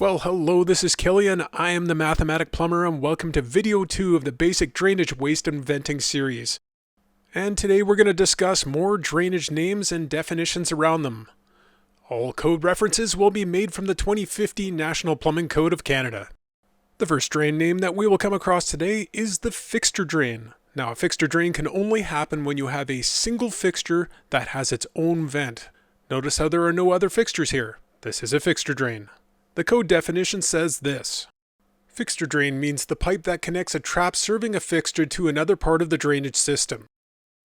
Well, hello, this is Killian. I am the Mathematic Plumber, and welcome to video 2 of the Basic Drainage Waste and Venting series. And today we're going to discuss more drainage names and definitions around them. All code references will be made from the 2015 National Plumbing Code of Canada. The first drain name that we will come across today is the fixture drain. Now, a fixture drain can only happen when you have a single fixture that has its own vent. Notice how there are no other fixtures here. This is a fixture drain. The code definition says this. Fixture drain means the pipe that connects a trap serving a fixture to another part of the drainage system.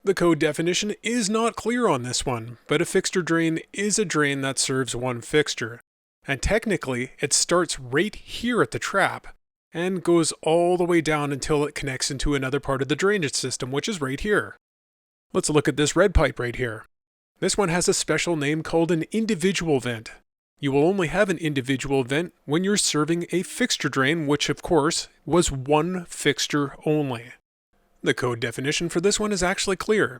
The code definition is not clear on this one, but a fixture drain is a drain that serves one fixture. And technically, it starts right here at the trap and goes all the way down until it connects into another part of the drainage system, which is right here. Let's look at this red pipe right here. This one has a special name called an individual vent. You will only have an individual vent when you're serving a fixture drain, which of course was one fixture only. The code definition for this one is actually clear.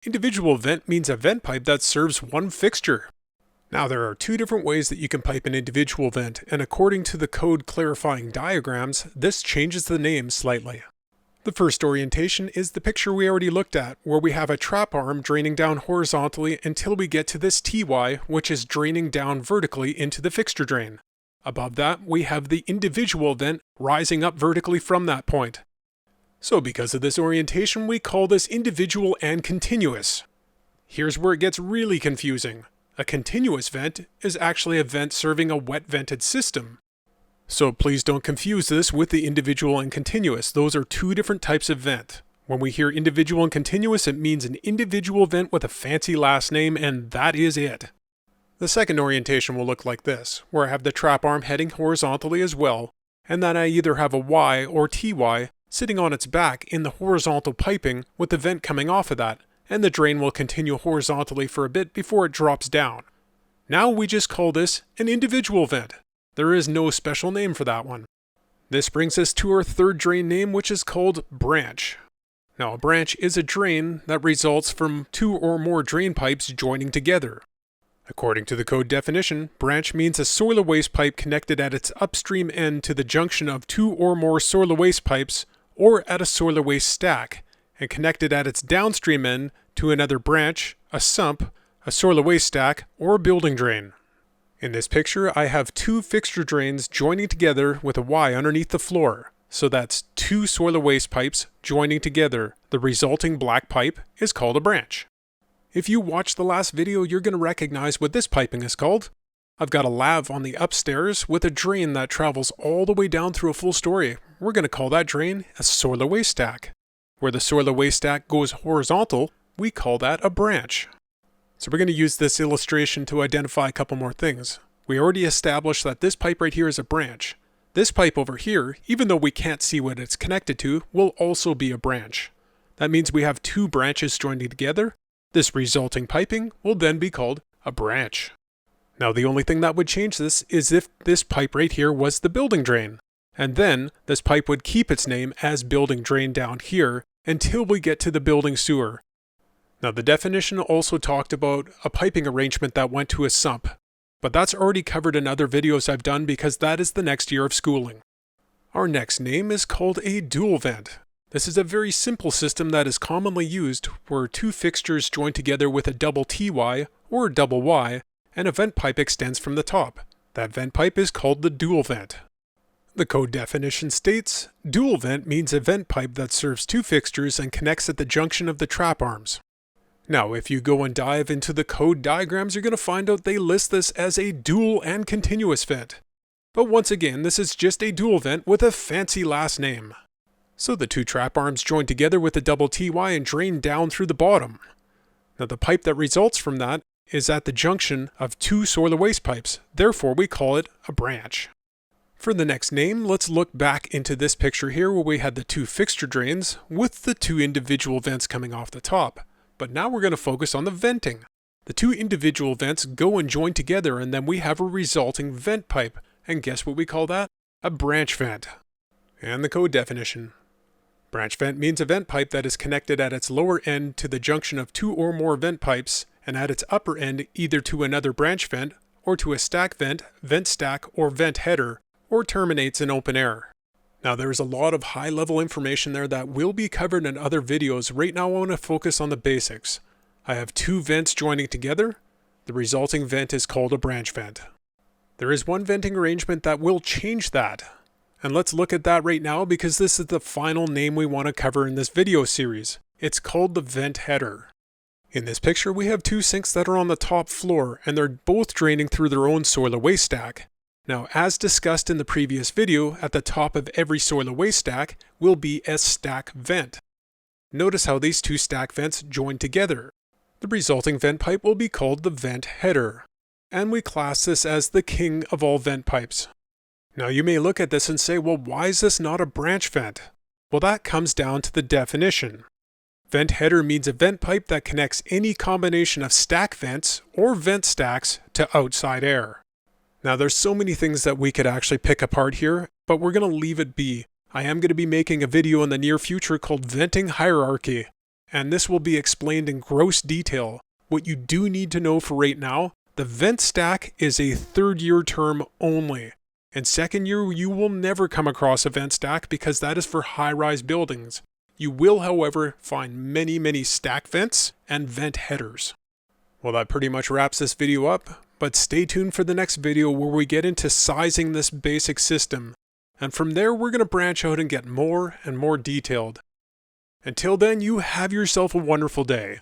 Individual vent means a vent pipe that serves one fixture. Now there are two different ways that you can pipe an individual vent, and according to the code clarifying diagrams, this changes the name slightly. The first orientation is the picture we already looked at, where we have a trap arm draining down horizontally until we get to this TY, which is draining down vertically into the fixture drain. Above that, we have the individual vent rising up vertically from that point. So because of this orientation, we call this individual and continuous. Here's where it gets really confusing. A continuous vent is actually a vent serving a wet vented system. So please don't confuse this with the individual and continuous. Those are two different types of vent. When we hear individual and continuous, it means an individual vent with a fancy last name, and that is it. The second orientation will look like this, where I have the trap arm heading horizontally as well, and then I either have a Y or TY sitting on its back in the horizontal piping with the vent coming off of that, and the drain will continue horizontally for a bit before it drops down. Now we just call this an individual vent. There is no special name for that one. This brings us to our third drain name, which is called branch. Now, a branch is a drain that results from two or more drain pipes joining together. According to the code definition, branch means a soil waste pipe connected at its upstream end to the junction of two or more soil waste pipes or at a soil waste stack, and connected at its downstream end to another branch, a sump, a soil waste stack, or a building drain. In this picture, I have two fixture drains joining together with a Y underneath the floor. So that's two soil waste pipes joining together. The resulting black pipe is called a branch. If you watched the last video, you're going to recognize what this piping is called. I've got a lav on the upstairs with a drain that travels all the way down through a full story. We're going to call that drain a soil waste stack. Where the soil waste stack goes horizontal, we call that a branch. So we're going to use this illustration to identify a couple more things. We already established that this pipe right here is a branch. This pipe over here, even though we can't see what it's connected to, will also be a branch. That means we have two branches joining together. This resulting piping will then be called a branch. Now the only thing that would change this is if this pipe right here was the building drain. And then this pipe would keep its name as building drain down here until we get to the building sewer. Now the definition also talked about a piping arrangement that went to a sump, but that's already covered in other videos I've done because that is the next year of schooling. Our next name is called a dual vent. This is a very simple system that is commonly used where two fixtures join together with a double TY or a double Y, and a vent pipe extends from the top. That vent pipe is called the dual vent. The code definition states, dual vent means a vent pipe that serves two fixtures and connects at the junction of the trap arms. Now, if you go and dive into the code diagrams, you're going to find out they list this as a dual and continuous vent. But once again, this is just a dual vent with a fancy last name. So the two trap arms join together with a double TY and drain down through the bottom. Now the pipe that results from that is at the junction of two soil waste pipes, therefore we call it a branch. For the next name, let's look back into this picture here where we had the two fixture drains with the two individual vents coming off the top. But now we're going to focus on the venting. The two individual vents go and join together, and then we have a resulting vent pipe. And guess what we call that? A branch vent. And the code definition. Branch vent means a vent pipe that is connected at its lower end to the junction of two or more vent pipes, and at its upper end either to another branch vent or to a stack vent, vent stack, or vent header, or terminates in open air. Now there's a lot of high-level information there that will be covered in other videos. Right now I want to focus on the basics. I have two vents joining together. The resulting vent is called a branch vent. There is one venting arrangement that will change that. And let's look at that right now because this is the final name we want to cover in this video series. It's called the vent header. In this picture we have two sinks that are on the top floor and they're both draining through their own soil waste stack. Now, as discussed in the previous video, at the top of every soil waste stack will be a stack vent. Notice how these two stack vents join together. The resulting vent pipe will be called the vent header, and we class this as the king of all vent pipes. Now you may look at this and say, well, why is this not a branch vent? Well, that comes down to the definition. Vent header means a vent pipe that connects any combination of stack vents or vent stacks to outside air. Now there's so many things that we could actually pick apart here, but we're going to leave it be. I am going to be making a video in the near future called Venting Hierarchy, and this will be explained in gross detail. What you do need to know for right now, the vent stack is a third-year term only. In second year, you will never come across a vent stack because that is for high-rise buildings. You will, however, find many stack vents and vent headers. Well, that pretty much wraps this video up. But stay tuned for the next video where we get into sizing this basic system. And from there we're going to branch out and get more and more detailed. Until then, you have yourself a wonderful day.